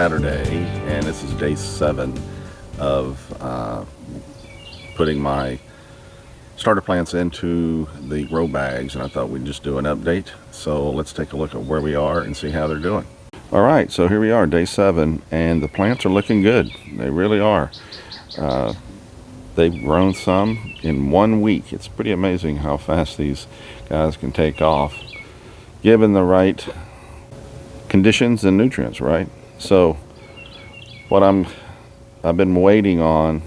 Saturday, and this is day 7 of putting my starter plants into the grow bags, and I thought we'd just do an update. So let's take a look at where we are and see how they're doing. All right, so here we are, day 7, and the plants are looking good. They really are. They've grown some in 1 week. It's pretty amazing how fast these guys can take off, given the right conditions and nutrients, right? So what I've been waiting on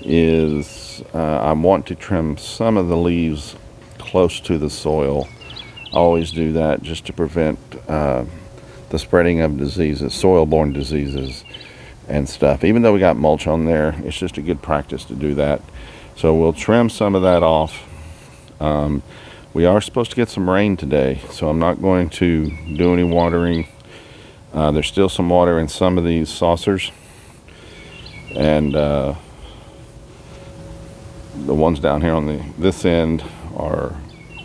is I want to trim some of the leaves close to the soil. I always do that just to prevent the spreading of diseases, soil-borne diseases and stuff. Even though we got mulch on there, it's just a good practice to do that. So we'll trim some of that off. We are supposed to get some rain today, so I'm not going to do any watering. There's still some water in some of these saucers, and the ones down here on this end are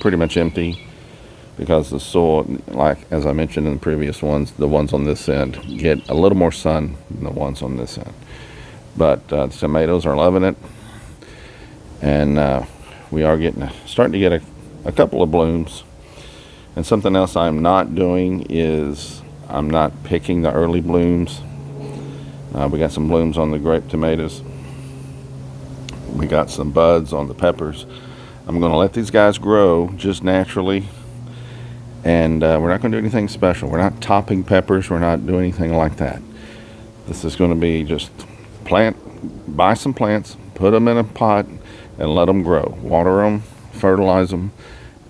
pretty much empty because the soil, like as I mentioned in the previous ones, the ones on this end get a little more sun than the ones on this end. But the tomatoes are loving it, and we are starting to get a couple of blooms. And something else I'm not doing is I'm not picking the early blooms. We got some blooms on the grape tomatoes. We got some buds on the peppers. I'm going to let these guys grow just naturally, and we're not going to do anything special. We're not topping peppers. We're not doing anything like that. This is going to be just buy some plants, put them in a pot, and let them grow. Water them, fertilize them,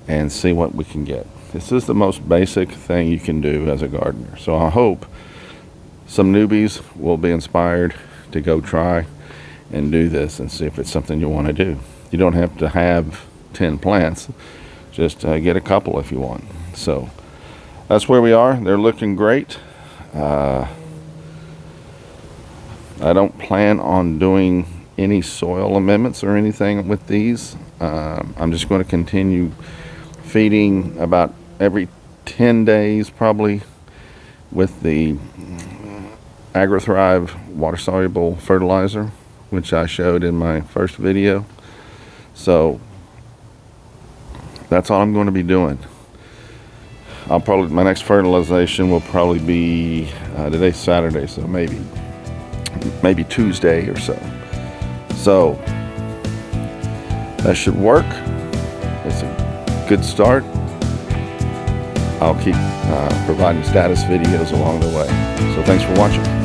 and see what we can get. This is the most basic thing you can do as a gardener. So I hope some newbies will be inspired to go try and do this and see if it's something you want to do. You don't have to have 10 plants, just get a couple if you want. So that's where we are. They're looking great. I don't plan on doing any soil amendments or anything with these. I'm just going to continue feeding about every 10 days probably with the AgriThrive water-soluble fertilizer, which I showed in my first video. So that's all I'm going to be doing. My next fertilization will probably be today's Saturday, so maybe Tuesday or so. So that should work. It's a good start. I'll keep providing status videos along the way. So thanks for watching.